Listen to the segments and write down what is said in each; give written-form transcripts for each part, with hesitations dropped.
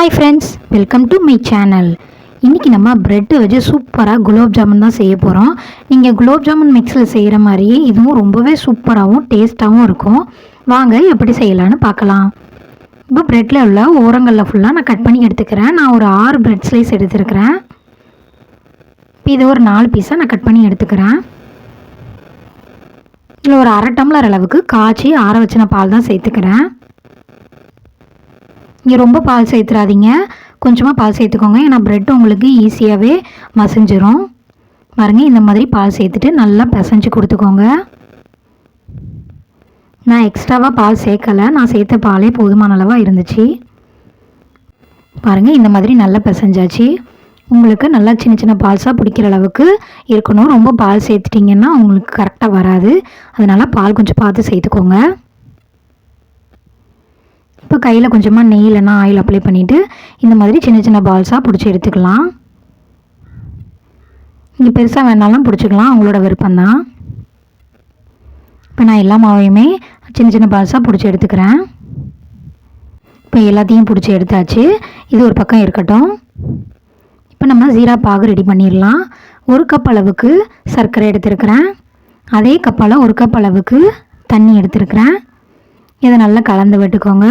Hi friends, welcome to my channel. இன்றைக்கி நம்ம bread வச்சு சூப்பராக குலோப் ஜாமுன் தான் செய்ய போகிறோம். நீங்கள் குலோப் ஜாமுன் மிக்ஸில் செய்கிற மாதிரியே இதுவும் ரொம்பவே சூப்பராகவும் டேஸ்ட்டாகவும் இருக்கும். வாங்க எப்படி செய்யலான்னு பார்க்கலாம். இப்போ ப்ரெட்டில் உள்ள ஓரங்களில் ஃபுல்லாக நான் கட் பண்ணி எடுத்துக்கிறேன். நான் ஒரு 6 ப்ரெட் ஸ்லைஸ் எடுத்துருக்கிறேன். இப்போ இது ஒரு 4 பீஸாக நான் கட் பண்ணி எடுத்துக்கிறேன். இதில் ஒரு அரை டம்ளர் அளவுக்கு காய்ச்சி ஆற வச்சின பால் தான் சேர்த்துக்கிறேன். இங்கே ரொம்ப பால் சேர்த்துறாதீங்க, கொஞ்சமாக பால் சேர்த்துக்கோங்க. ஏன்னா ப்ரெட் உங்களுக்கு ஈஸியாகவே மசிஞ்சிரும். பாருங்கள், இந்த மாதிரி பால் சேர்த்துட்டு நல்லா பிசைஞ்சு கொடுத்துக்கோங்க. நான் எக்ஸ்ட்ராவாக பால் சேர்க்கலை, நான் சேர்த்த பாலே போதுமான அளவாக இருந்துச்சு. பாருங்கள், இந்த மாதிரி நல்லா பிசைஞ்சாச்சு. உங்களுக்கு நல்லா சின்ன சின்ன பால்ஸாக பிடிக்கிற அளவுக்கு இருக்கணும். ரொம்ப பால் சேர்த்துட்டிங்கன்னா உங்களுக்கு கரெக்டாக வராது. அதனால் பால் கொஞ்சம் பார்த்து சேர்த்துக்கோங்க. இப்போ கையில் கொஞ்சமாக நெய் இல்லைன்னா ஆயில் அப்ளை பண்ணிவிட்டு இந்த மாதிரி சின்ன சின்ன பால்ஸாக பிடிச்சி எடுத்துக்கலாம். நீங்கள் பெருசாக வேணாலும் பிடிச்சிக்கலாம், அவங்களோட விருப்பம்தான். இப்போ நான் எல்லா மாவையுமே சின்ன சின்ன பால்ஸாக பிடிச்சி எடுத்துக்கிறேன். இப்போ எல்லாத்தையும் பிடிச்சி எடுத்தாச்சு. இது ஒரு பக்கம் இருக்கட்டும். இப்போ நம்ம ஜீரா பாகு ரெடி பண்ணிடலாம். 1 கப் அளவுக்கு சர்க்கரை எடுத்துருக்கிறேன். அதே கப்பால் 1 கப் அளவுக்கு தண்ணி எடுத்துருக்கிறேன். இதை நல்லா கலந்து விட்டுக்கோங்க.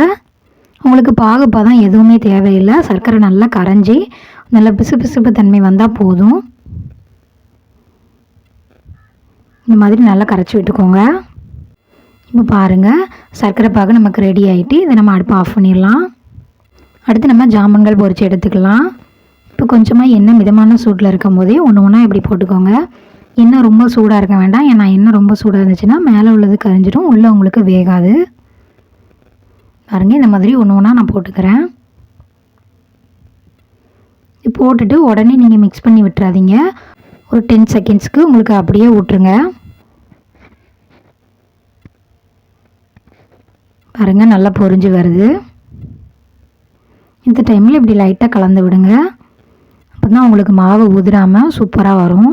உங்களுக்கு பாகுப்பதம் எதுவுமே தேவையில்லை. சர்க்கரை நல்லா கரைஞ்சி நல்லா பிசுபிசுப்பு தன்மை வந்தால் போதும். இந்த மாதிரி நல்லா கரைச்சி விட்டுக்கோங்க. இப்போ பாருங்கள், சர்க்கரை பாகு நமக்கு ரெடி ஆகிட்டு இதை நம்ம அடுப்பு ஆஃப் பண்ணிடலாம். அடுத்து நம்ம ஜாமுன்கள் பொரித்து எடுத்துக்கலாம். இப்போ கொஞ்சமாக எண்ணெய் மிதமான சூட்டில் இருக்கும் போதே ஒன்று ஒன்றா இப்படி போட்டுக்கோங்க. எண்ணெய் ரொம்ப சூடாக இருக்க வேண்டாம். ஏன்னா எண்ணெய் ரொம்ப சூடாக இருந்துச்சுன்னா மேலே உள்ளது கரைஞ்சிடும், உள்ளே உங்களுக்கு வேகாது. பாருங்கள், இந்த மாதிரி ஒன்று ஒன்றா நான் போட்டுக்கிறேன். போட்டுட்டு உடனே நீங்கள் மிக்ஸ் பண்ணி விட்டுறாதீங்க. ஒரு 10 செகண்ட்ஸ்க்கு உங்களுக்கு அப்படியே விட்டுருங்க. பாருங்கள், நல்லா பொரிஞ்சு வருது. இந்த டைமில் இப்படி லைட்டாக கலந்து விடுங்க. அப்போ தான் உங்களுக்கு மாவு உதிராமல் சூப்பராக வரும்.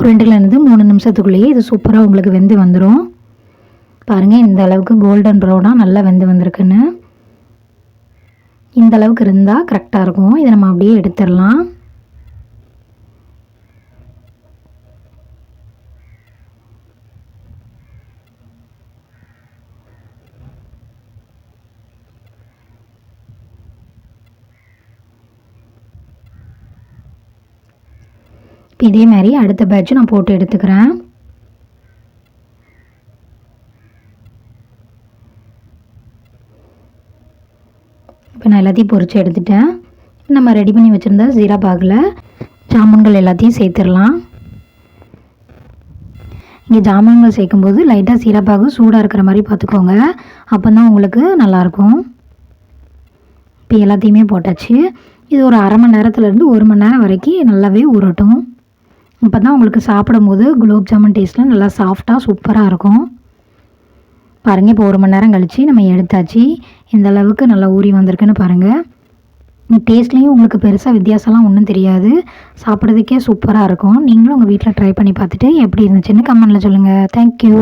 ஒரு 2லேருந்து 3 நிமிஷத்துக்குள்ளேயே இது சூப்பராக உங்களுக்கு வெந்து வந்துடும். பாருங்கள், இந்த அளவுக்கு கோல்டன் ப்ரௌனாக நல்லா வெந்து வந்திருக்குன்னு. இந்த அளவுக்கு இருந்தால் கரெக்டாக இருக்கும். இதை நம்ம அப்படியே எடுத்துடலாம். இதே மாதிரி அடுத்த பேட்ச் நான் போட்டு எடுத்துக்கிறேன். இப்போ நான் எல்லாத்தையும் பொரித்து எடுத்துட்டேன். நம்ம ரெடி பண்ணி வச்சுருந்த ஜீரா பாகில் ஜாமுன்கள் எல்லாத்தையும் சேர்த்துடலாம். இங்கே ஜாமுன்கள் சேர்க்கும்போது லைட்டாக ஜீரா பாகு சூடாக இருக்கிற மாதிரி பார்த்துக்கோங்க, அப்போ தான் உங்களுக்கு நல்லாயிருக்கும். இப்போ எல்லாத்தையுமே போட்டாச்சு. இது ஒரு அரை மணி நேரத்துலேருந்து 1 மணி நேரம் வரைக்கும் நல்லாவே ஊறட்டும். இப்போ தான் உங்களுக்கு சாப்பிடும்போது குலோப் ஜாமுன் டேஸ்ட்டில் நல்லா சாஃப்டாக சூப்பராக இருக்கும். பாருங்கள், இப்போ 1 மணி நேரம் கழித்து நம்ம எடுத்தாச்சு. இந்த அளவுக்கு நல்லா ஊறி வந்திருக்குன்னு பாருங்கள். டேஸ்ட்லேயும் உங்களுக்கு பெருசாக வித்தியாசம்லாம் ஒன்றும் தெரியாது. சாப்பிட்றதுக்கே சூப்பராக இருக்கும். நீங்களும் உங்கள் வீட்டில் ட்ரை பண்ணி பார்த்துட்டு எப்படி இருந்துச்சுன்னு கமெண்ட்டில் சொல்லுங்கள். தேங்க்யூ.